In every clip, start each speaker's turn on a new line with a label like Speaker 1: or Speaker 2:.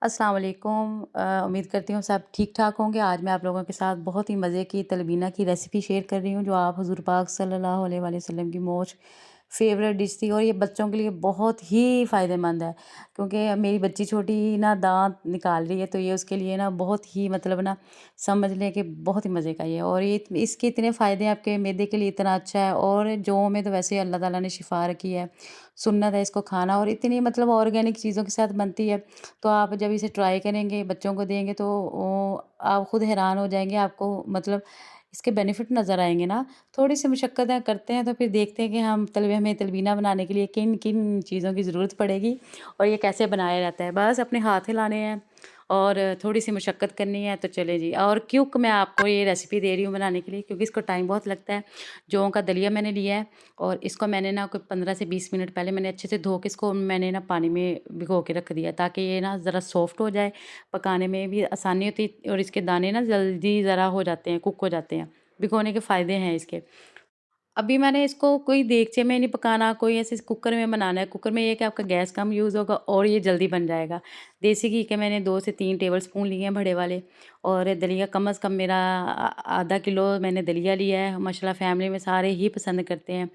Speaker 1: अस्सलाम वालेकुम। उम्मीद करती हूँ सब ठीक-ठाक होंगे। आज मैं आप लोगों के साथ बहुत ही मज़े की तलबीना की रेसिपी शेयर कर रही हूँ, जो आप हुज़ूर पाक सल्लल्लाहु अलैहि वसल्लम की मोस्ट फ़ेवरेट डिश थी और ये बच्चों के लिए बहुत ही फ़ायदेमंद है। क्योंकि मेरी बच्ची छोटी ना दाँत निकाल रही है, तो ये उसके लिए ना बहुत ही मतलब ना समझ लें कि बहुत ही मज़े का ये है और ये इसके इतने फ़ायदे हैं, आपके मैदे के लिए इतना अच्छा है और जौ में तो वैसे अल्लाह ताला ने शिफ़ा रखी है। सुन्नत है इसको खाना और इतनी मतलब ऑर्गेनिक चीज़ों के साथ बनती है। तो आप जब इसे ट्राई करेंगे, बच्चों को देंगे तो आप खुद हैरान हो जाएँगे, आपको मतलब इसके बेनिफिट नज़र आएँगे ना। थोड़ी-सी मशक्क़तें करते हैं तो फिर देखते हैं कि हमें तलबीना बनाने के लिए किन-किन चीज़ों की ज़रूरत पड़ेगी और ये कैसे बनाया जाता है। बस अपने हाथ हिलाने हैं और थोड़ी-सी मशक्क़त करनी है तो चलें जी। और क्यूक मैं आपको ये रेसिपी दे रही हूँ बनाने के लिए, क्योंकि इसको टाइम बहुत लगता है। जौ का दलिया मैंने लिया है और इसको मैंने ना कोई 15 से 20 मिनट पहले मैंने अच्छे से धो के इसको मैंने ना पानी में भिगो के रख दिया, ताकि ये ना ज़रा सॉफ्ट हो जाए, पकाने में भी आसानी होती है और इसके दाने ना जल्दी ज़रा हो जाते हैं, कुक हो जाते हैं। भिगोने के फ़ायदे हैं इसके। अभी मैंने इसको कोई देगचे में नहीं पकाना, कोई ऐसे कुकर में बनाना है। कुकर में ये है कि आपका गैस कम यूज़ होगा और ये जल्दी बन जाएगा। देसी घी के मैंने 2 से 3 टेबलस्पून लिए हैं बड़े वाले और दलिया कम से कम मेरा आधा किलो मैंने दलिया लिया है। माशाल्लाह फैमिली में सारे ही पसंद करते हैं।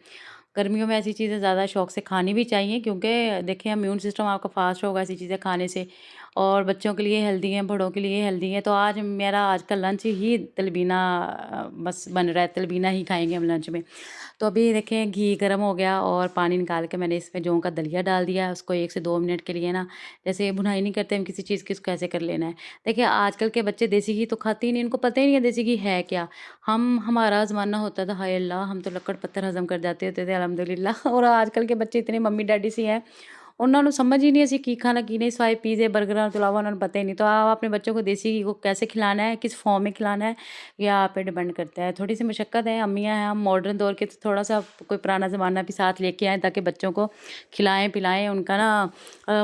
Speaker 1: गर्मियों में ऐसी चीज़ें ज़्यादा शौक से खानी भी चाहिए, क्योंकि देखिए इम्यून सिस्टम आपका फ़ास्ट होगा ऐसी चीज़ें खाने से और बच्चों के लिए हेल्दी हैं, बड़ों के लिए हेल्दी हैं। तो आज का लंच ही तलबीना बस बन रहा है, तलबीना ही खाएँगे हम लंच में। तो अभी देखें घी गर्म हो गया और पानी निकाल के मैंने इसमें जौ का दलिया डाल दिया। उसको 1 से 2 मिनट के लिए ना, जैसे भुनाई नहीं करते हम किसी चीज़ की, उसको ऐसे कर लेना है। देखिए आजकल के बच्चे देसी घी तो खाते ही नहीं, इनको पता ही नहीं है देसी घी है क्या। हमारा ज़माना होता था, हाय अल्लाह! हम तो लक्कड़ पत्थर हज़म कर जाते होते थे अल्हम्दुलिल्लाह। और आजकल के बच्चे इतने मम्मी डैडी से हैं, ਉਹਨਾਂ ਨੂੰ समझ ही नहीं ਅਸੀਂ ਕੀ खाना ਕੀ नहीं, सिवाय पिज़्ज़े बर्गरों के अलावा उन्हें पता ही नहीं। तो आप अपने बच्चों को देसी घी को कैसे खिलाना है, किस फॉर्म में खिलाना है, ये आप पे डिपेंड करता है। थोड़ी सी मशक्क़त है, अम्मियाँ हैं, हम मॉडर्न दौर के, तो थोड़ा सा कोई पुराना ज़माना भी साथ लेके आएँ ताकि बच्चों को खिलाएँ पिलाएँ, उनका ना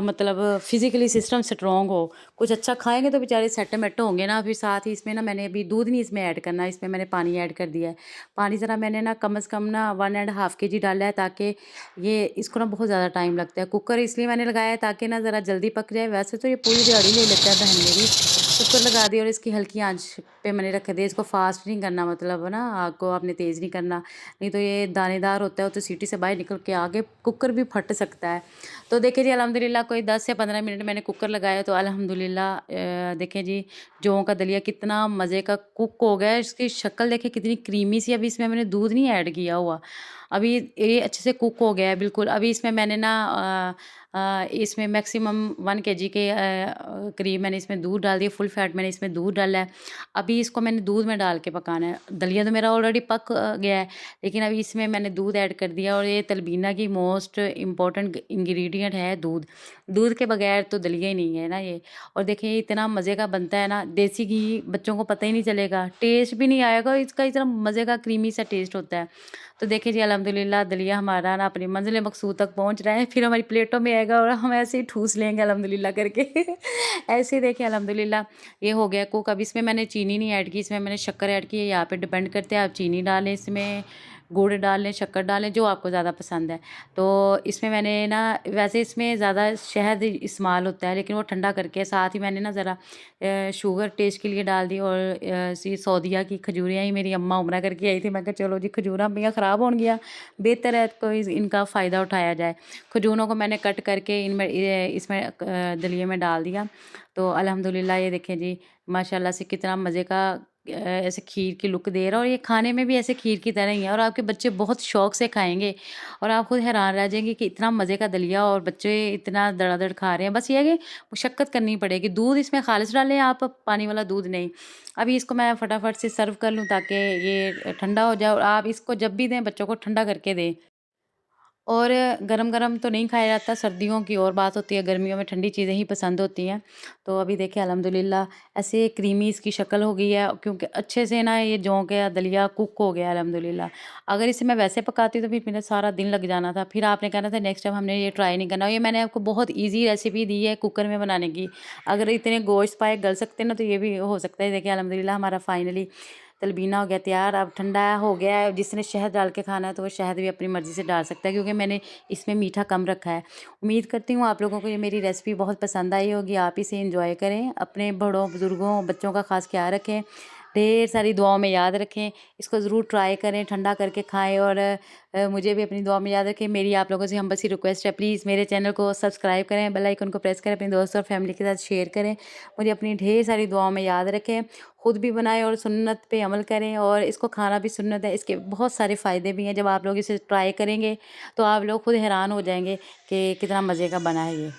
Speaker 1: मतलब फिज़िकली सिस्टम स्ट्रॉन्ग हो। कुछ अच्छा खाएँगे तो बेचारे सेट मेट होंगे ना। फिर साथ ही इसमें ना मैंने अभी दूध नहीं इसमें ऐड करना, इसमें मैंने पानी ऐड कर दिया है। पानी ज़रा मैंने ना कम से कम ना 1 एंड हाफ़ केजी डाला है, ताकि ये इसको ना बहुत ज़्यादा टाइम लगता है। कुकर इसलिए मैंने लगाया है ताकि ना ज़रा जल्दी पक जाए। वैसे तो ये पूरी दिहाड़ी ले लेता है बहन मेरी। कुकर लगा दिया और इसकी हल्की आँच पे मैंने रख दिया। इसको फ़ास्ट नहीं करना, मतलब ना आग को आपने तेज़ नहीं करना, नहीं तो ये दानेदार होता है, तो सीटी से बाहर निकल के आगे कुकर भी फट सकता है। तो देखिए जी अल्हम्दुलिल्लाह कोई 10 से 15 मिनट मैंने कुकर लगाया, तो अल्हम्दुलिल्लाह देखिए जी जौ का दलिया कितना मज़े का कुक हो गया है। इसकी शक्ल देखिए कितनी क्रीमी सी। अभी इसमें मैंने दूध नहीं ऐड किया हुआ। अभी ये अच्छे से कुक हो गया है बिल्कुल। अभी इसमें मैंने ना इसमें मैक्सिमम 1 केजी के करीब मैंने इसमें दूध डाल दिया, फुल फैट मैंने इसमें दूध डाला है। अभी इसको मैंने दूध में डाल के पकाना है। दलिया तो मेरा ऑलरेडी पक गया है, लेकिन अभी इसमें मैंने दूध ऐड कर दिया और ये तलबीना की मोस्ट इम्पॉर्टेंट इंग्रेडिएंट है दूध। दूध के बगैर तो दलिया ही नहीं है ना ये। और देखिए ये इतना मज़े का बनता है ना, देसी घी बच्चों को पता ही नहीं चलेगा, टेस्ट भी नहीं आएगा, इसका इतना मज़े का क्रीमी सा टेस्ट होता है। तो देखिए जी अल्हम्दुलिल्लाह दलिया हमारा ना अपनी मंज़िल मक़सूद तक पहुँच रहा है, फिर हमारी प्लेटों में आएगा और हम ऐसे ही ठूस लेंगे अल्हम्दुलिल्लाह करके। ऐसे ही देखिए अल्हम्दुलिल्लाह ये हो गया कुक। अब इसमें मैंने चीनी नहीं ऐड की, इसमें मैंने शक्कर ऐड की है। यहाँ पे डिपेंड करते हैं, आप चीनी डालें इसमें, गुड़ डाल लें, शक्कर डालें, जो आपको ज़्यादा पसंद है। तो इसमें मैंने ना, वैसे इसमें ज़्यादा शहद इस्तेमाल होता है, लेकिन वो ठंडा करके साथ ही मैंने ना ज़रा शुगर टेस्ट के लिए डाल दी। और सऊदीया की खजूरियाँ ही मेरी अम्मा उमरा करके आई थी। मैं कहा चलो जी खजूरा मेरियां ख़राब हो गया, बेहतर है कोई इनका फ़ायदा उठाया जाए। खजूरों को मैंने कट करके इसमें दलिये में डाल दिया। तो अल्हम्दुलिल्लाह ये देखें जी माशाल्लाह से कितना मज़े का ऐसे खीर की लुक दे रहा है और ये खाने में भी ऐसे खीर की तरह ही है और आपके बच्चे बहुत शौक से खाएँगे और आप खुद हैरान रह जाएँगे कि इतना मज़े का दलिया और बच्चे इतना धड़ाधड़ खा रहे हैं। बस ये है कि मशक्कत करनी पड़ेगी। दूध इसमें ख़ालिस डालें आप, पानी वाला दूध नहीं। अभी इसको मैं फटाफट से सर्व कर लूँ ताकि ये ठंडा हो जाए और आप इसको जब भी दें बच्चों को ठंडा करके दें। और गरम-गरम तो नहीं खाया जाता, सर्दियों की और बात होती है, गर्मियों में ठंडी चीज़ें ही पसंद होती हैं। तो अभी देखिए अल्हम्दुलिल्लाह ऐसे क्रीमी इसकी शक्ल हो गई है, क्योंकि अच्छे से ना ये जौ का दलिया कुक हो गया है अल्हम्दुलिल्लाह। अगर इसे मैं वैसे पकाती तो फिर मेरा सारा दिन लग जाना था, फिर आपने कहना था नेक्स्ट टाइम हमने ये ट्राई नहीं करना। और ये मैंने आपको बहुत ईज़ी रेसिपी दी है कुकर में बनाने की। अगर इतने गोश्त पाए गल सकते हैं ना, तो ये भी हो सकता है। देखिए अल्हम्दुलिल्लाह हमारा फाइनली तलबीना हो गया तैयार। अब ठंडा हो गया है, जिसने शहद डाल के खाना है तो वो शहद भी अपनी मर्ज़ी से डाल सकता है, क्योंकि मैंने इसमें मीठा कम रखा है। उम्मीद करती हूँ आप लोगों को ये मेरी रेसिपी बहुत पसंद आई होगी। आप इसे एंजॉय करें, अपने बड़ों बुज़ुर्गों बच्चों का ख़ास ख्याल रखें, ढेर सारी दुआओं में याद रखें। इसको ज़रूर ट्राई करें, ठंडा करके खाएँ और मुझे भी अपनी दुआ में याद रखें। मेरी आप लोगों से हम्बल सी रिक्वेस्ट है, प्लीज़ मेरे चैनल को सब्सक्राइब करें, बेल आइकन को प्रेस करें, अपने दोस्तों और फैमिली के साथ शेयर करें। मुझे अपनी ढेर सारी दुआओं में याद रखें, खुद भी बनाएं और सुन्नत पे अमल करें, और इसको खाना भी सुन्नत है। इसके बहुत सारे फ़ायदे भी हैं। जब आप लोग इसे ट्राई करेंगे तो आप लोग खुद हैरान हो जाएंगे कि कितना मज़े का बना है ये।